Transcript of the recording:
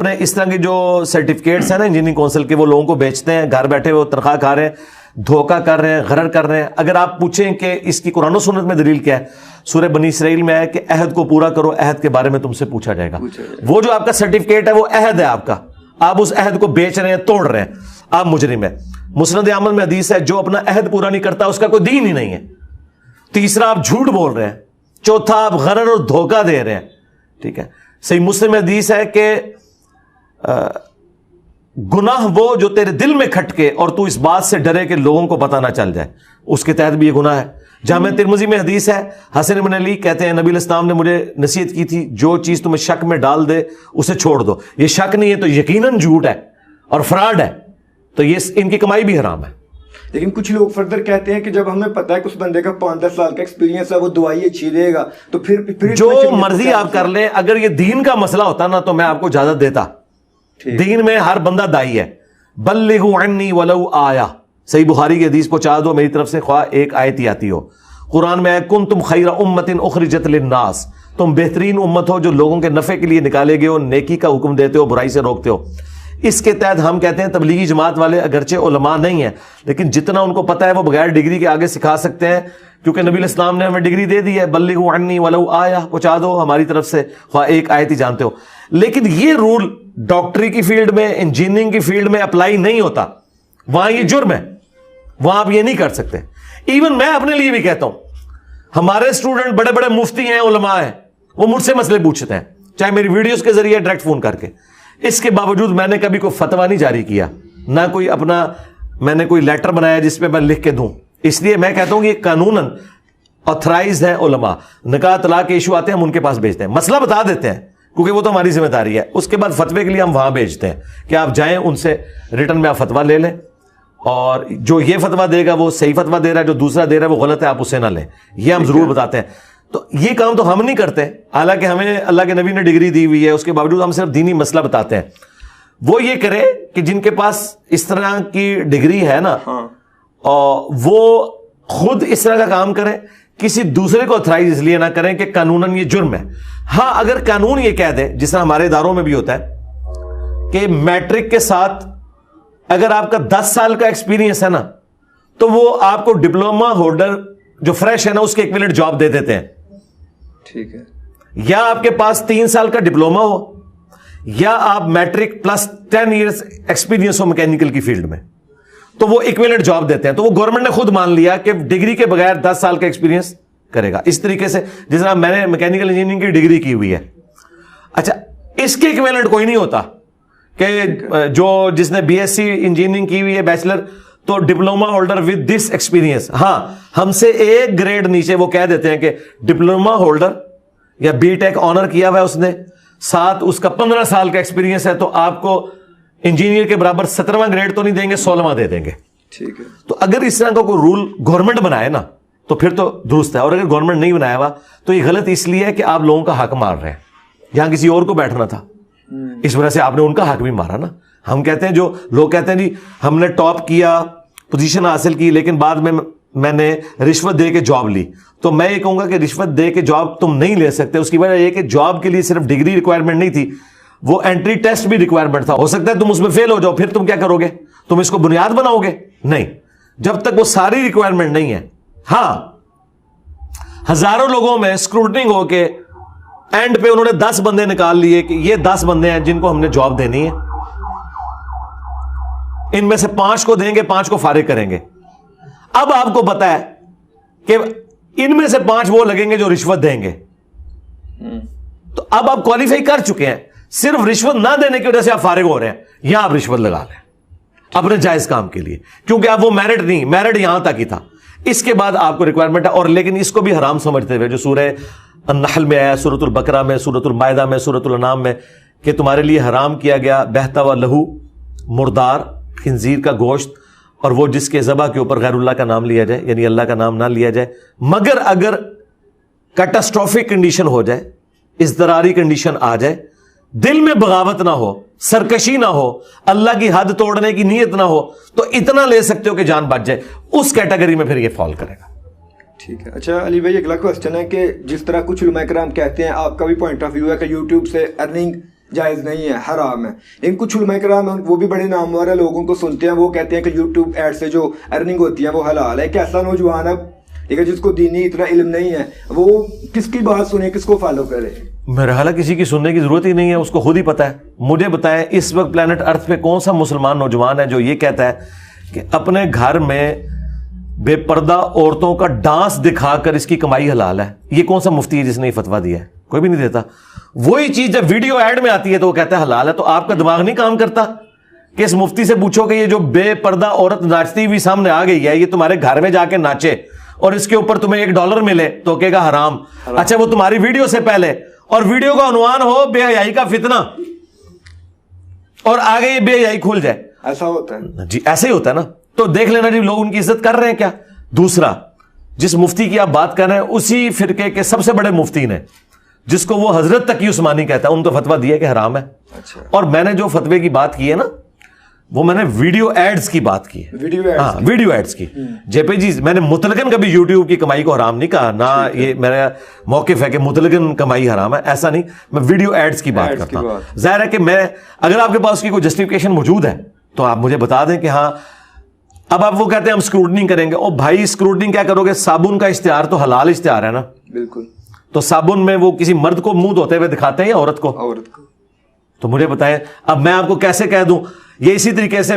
اپنے اس طرح کے جو سرٹیفکیٹس ہیں نا انجینئرنگ کونسل کے، وہ لوگوں کو بیچتے ہیں، گھر بیٹھے وہ تنخواہ کھا رہے ہیں، دھوکہ کر رہے ہیں، غرر کر رہے ہیں. اگر آپ پوچھیں کہ اس کی قرآن و سنت میں دلیل کیا ہے، سورہ بنی اسرائیل میں ہے کہ عہد کو پورا کرو، عہد کے بارے میں تم سے پوچھا جائے گا. وہ جو آپ کا سرٹیفکیٹ ہے وہ عہد ہے آپ کا، آپ اس عہد کو بیچ رہے ہیں، توڑ رہے ہیں، آپ مجرم ہیں. مسند احمد میں حدیث ہے جو اپنا عہد پورا نہیں کرتا اس کا کوئی دین ہی نہیں ہے. تیسرا آپ جھوٹ بول رہے ہیں، چوتھا آپ غرر اور دھوکہ دے رہے ہیں. ٹھیک ہے. صحیح مسلم میں حدیث ہے کہ گناہ وہ جو تیرے دل میں کھٹکے اور تو اس بات سے ڈرے کہ لوگوں کو پتہ نہ چل جائے، اس کے تحت بھی یہ گناہ ہے. جامع ترمذی میں حدیث ہے، حسن بن علی کہتے ہیں نبی علیہ السلام نے مجھے نصیحت کی تھی جو چیز تمہیں شک میں ڈال دے اسے چھوڑ دو. یہ شک نہیں ہے تو یقیناً جھوٹ ہے اور فراڈ ہے، تو یہ ان کی کمائی بھی حرام ہے. لیکن کچھ لوگ فردر کہتے ہیں کہ جب ہمیں پتہ ہے کہ اس بندے کا 5-10 سال کا ایکسپیرینس ہے، وہ دعائیں اچھی دے گا، تو پھر جو مرضی آپ کر لیں. اگر یہ دین کا مسئلہ ہوتا نا تو میں آپ کو اجازت دیتا. دین میں ہر بندہ دائی ہے. بلغوا عنی ولو آیا، صحیح بخاری کی حدیث پہنچا دو میری طرف سے، خواہ ایک آیت ہی آتی ہو. قرآن میں ہے کنتم خیر امت اخرجت للناس، تم بہترین امت ہو جو لوگوں کے نفع کے لیے نکالے گئے ہو، نیکی کا حکم دیتے ہو، برائی سے روکتے ہو. اس کے تحت ہم کہتے ہیں تبلیغی جماعت والے اگرچہ علماء نہیں ہیں لیکن جتنا ان کو پتہ ہے وہ بغیر ڈگری کے آگے سکھا سکتے ہیں، کیونکہ نبی علیہ السلام نے ہمیں ڈگری دے دی ہے. بلغوا عنی ولو آیا، پہنچا دو ہماری طرف سے خواہ ایک آیت ہی جانتے ہو. لیکن یہ رول ڈاکٹری کی فیلڈ میں، انجینئرنگ کی فیلڈ میں اپلائی نہیں ہوتا. وہاں یہ جرم ہے، وہاں آپ یہ نہیں کر سکتے. ایون میں اپنے لیے بھی کہتا ہوں، ہمارے اسٹوڈنٹ بڑے بڑے مفتی ہیں، علماء ہیں، وہ مجھ سے مسئلے پوچھتے ہیں چاہے میری ویڈیوز کے ذریعے ڈائریکٹ فون کر کے. اس کے باوجود میں نے کبھی کوئی فتویٰ نہیں جاری کیا، نہ کوئی اپنا میں نے کوئی لیٹر بنایا جس پہ میں لکھ کے دوں. اس لیے میں کہتا ہوں کہ قانوناً آتھرائزڈ ہیں علماء. نکاح طلاق کے ایشو آتے ہیں ہم ان کے پاس بھیجتے ہیں، مسئلہ بتا دیتے ہیں کیونکہ وہ تو ہماری ذمہ داری ہے. اس کے بعد فتوے کے لیے ہم وہاں بھیجتے ہیں کہ آپ جائیں ان سے ریٹن میں آپ فتویٰ لے لیں، اور جو یہ فتویٰ دے گا وہ صحیح فتویٰ دے رہا ہے، جو دوسرا دے رہا ہے وہ غلط ہے، آپ اسے نہ لیں. یہ ہم ضرور بتاتے ہیں. تو یہ کام تو ہم نہیں کرتے، حالانکہ ہمیں اللہ کے نبی نے ڈگری دی ہوئی ہے، اس کے باوجود ہم صرف دینی مسئلہ بتاتے ہیں. وہ یہ کرے کہ جن کے پاس اس طرح کی ڈگری ہے نا وہ خود اس طرح کا کام کریں، کسی دوسرے کو اتھرائز اس لیے نہ کریں کہ قانوناً یہ جرم ہے. ہاں اگر قانون یہ کہہ دے، جس طرح ہمارے اداروں میں بھی ہوتا ہے کہ میٹرک کے ساتھ اگر آپ کا 10 سال کا ایکسپیرینس ہے نا تو وہ آپ کو ڈپلوما ہولڈر جو فریش ہے نا اس کے ایکویلنٹ جاب دے دیتے ہیں. ٹھیک ہے. یا آپ کے پاس 3 سال کا ڈپلوما ہو یا آپ میٹرک پلس 10 ایئرس ایکسپیرینس ہو میکینیکل کی فیلڈ میں، تو وہ ایکویلنٹ جاب دیتے ہیں. تو وہ گورنمنٹ نے خود مان لیا کہ ڈگری کے بغیر 10 سال کا ایکسپیرینس کرے گا. اس طریقے سے جس طرح میں نے میکینیکل انجینئرنگ کی ڈگری کی ہوئی ہے، اچھا اس کے ایکویلنٹ کوئی نہیں ہوتا کہ جو جس نے بی ایس سی انجینئرنگ کی ہوئی ہے بیچلر، تو diploma holder with this experience. ہاں ہم سے ایک گریڈ نیچے وہ کہہ دیتے ہیں کہ ڈپلوما ہولڈر یا بی ٹیک آنر کیا ہوا ہے اس نے، ساتھ اس کا 15 سال کا ایکسپیرینس ہے، تو آپ کو انجینئر کے برابر 17واں گریڈ تو نہیں دیں گے، 16واں دے دیں گے. ٹھیک ہے. تو اگر اس طرح کا کوئی رول گورنمنٹ بنائے نا تو پھر تو درست ہے، اور اگر گورنمنٹ نہیں بنایا ہوا تو یہ غلط اس لیے ہے کہ آپ لوگوں کا حق مار رہے ہیں. یہاں کسی اور کو بیٹھنا تھا، اس وجہ سے آپ نے ان کا حق بھی مارا نا. ہم کہتے ہیں، جو لوگ کہتے ہیں جی ہم نے ٹاپ کیا، پوزیشن حاصل کی، لیکن بعد میں نے رشوت دے کے جاب لی، تو میں یہ کہوں گا کہ رشوت دے کے جاب تم نہیں لے سکتے. اس کی وجہ یہ کہ جاب کے لیے صرف ڈگری ریکوائرمنٹ نہیں تھی، وہ انٹری ٹیسٹ بھی ریکوائرمنٹ تھا. ہو سکتا ہے تم اس میں فیل ہو جاؤ، پھر تم کیا کرو گے؟ تم اس کو بنیاد بناؤ گے؟ نہیں، جب تک وہ ساری ریکوائرمنٹ نہیں ہے. ہاں ہزاروں لوگوں میں اسکروٹنگ ہو کے اینڈ پہ انہوں نے 10 بندے نکال لیے کہ یہ 10 بندے ہیں جن کو ہم نے جاب دینی ہے، ان میں سے 5 کو دیں گے، 5 کو فارغ کریں گے. اب آپ کو پتا ہے کہ ان میں سے 5 وہ لگیں گے جو رشوت دیں گے، تو اب آپ کوالیفائی کر چکے ہیں. صرف رشوت نہ دینے کی وجہ سے آپ فارغ ہو رہے ہیں، یہاں آپ رشوت لگا لیں اپنے جائز کام کے لیے، کیونکہ اب وہ میرٹ نہیں، میرٹ یہاں تک ہی تھا. اس کے بعد آپ کو ریکوائرمنٹ ہے. اور لیکن اس کو بھی حرام سمجھتے ہوئے جو سورہ النحل میں آیا، سورۃ البقرہ میں، سورۃ المائدہ میں، سورۃ الانعام میں، کہ تمہارے لیے حرام کیا گیا بہتا ہوا لہو، مردار خنزیر کا گوشت، اور وہ جس کے ذبح کے اوپر غیر اللہ کا نام لیا جائے، یعنی اللہ کا نام نہ لیا جائے، مگر اگر کیٹاسٹروفک کنڈیشن ہو جائے، اضطراری کنڈیشن آ جائے، دل میں بغاوت نہ ہو، سرکشی نہ ہو، اللہ کی حد توڑنے کی نیت نہ ہو، تو اتنا لے سکتے ہو کہ جان بچ جائے. اس کیٹیگری میں پھر یہ فال کرے گا. ٹھیک ہے. اچھا علی بھائی، اگلا کوشچن ہے کہ جس طرح کچھ علماء کرام کہتے ہیں، آپ کا بھی پوائنٹ آف ویو ہے کہ یوٹیوب سے ارننگ جائز نہیں ہے، حرام ہے. ان کچھ علماء کرام ہیں وہ بھی بڑے نامور لوگوں کو سنتے ہیں، وہ کہتے ہیں کہ یوٹیوب ایڈ سے جو ارننگ ہوتی ہے وہ حلال ہے. ایک ایسا نوجوان ہے ٹھیک ہے جس کو دینی اتنا علم نہیں ہے، وہ کس کی بات سنے، کس کو فالو کرے؟ میرا حال کسی کی سننے کی ضرورت ہی نہیں ہے، اس کو خود ہی پتا ہے. مجھے بتائیں اس وقت پلانٹ ارتھ پہ کون سا مسلمان نوجوان ہے جو یہ کہتا ہے کہ اپنے گھر میں بے پردہ عورتوں کا ڈانس دکھا کر اس کی کمائی حلال ہے؟ یہ کون سا مفتی ہے جس نے یہ فتویٰ دیا ہے؟ کوئی بھی نہیں دیتا. وہی چیز جب ویڈیو ایڈ میں آتی ہے تو وہ کہتا ہے حلال ہے. تو آپ کا دماغ نہیں کام کرتا کہ اس مفتی سے پوچھو کہ یہ جو بے پردہ عورت ناچتی ہوئی سامنے آ گئی ہے، یہ تمہارے گھر میں جا کے ناچے اور اس کے اوپر تمہیں $1 ملے تو کہے گا حرام. اچھا وہ تمہاری ویڈیو سے پہلے، اور ویڈیو کا عنوان ہو بے حیائی کا فتنہ، اور آگے یہ بے حیائی کھل جائے. ایسا ہوتا ہے جی ایسے ہی ہوتا ہے نا. تو دیکھ لینا جی لوگ ان کی عزت کر رہے ہیں کیا. دوسرا، جس مفتی کی آپ بات کر رہے ہیں اسی فرقے کے سب سے بڑے مفتی نے، جس کو وہ حضرت تقی عثمانی کہتا ہے، ان تو فتویٰ دیا کہ حرام ہے. اچھا. اور میں نے جو فتوے کی بات کی ہے نا، وہ میں نے ویڈیو ایڈز کی بات کی ہے. ویڈیو ایڈز کی جے پی جی. میں نے مطلقاً کبھی یوٹیوب کی کمائی کو حرام نہیں کہا، نہ یہ میرا موقف ہے کہ مطلقاً کمائی حرام ہے، ایسا نہیں. میں ویڈیو ایڈز کی بات کرتا ہوں. ظاہر ہے کہ میں، اگر آپ کے پاس کی کوئی جسٹیفیکیشن موجود ہے تو آپ مجھے بتا دیں کہ ہاں. اب آپ وہ کہتے ہیں ہم اسکروٹنی کریں گے. او بھائی اسکروٹنی کیا کرو گے؟ صابن کا اشتہار تو حلال اشتہار ہے نا. بالکل. تو صابن میں وہ کسی مرد کو منہ دھوتے ہوئے دکھاتے ہیں یا عورت کو؟ عورت کو. تو مجھے بتائیں اب میں آپ کو کیسے کہہ دوں؟ یہ اسی طریقے سے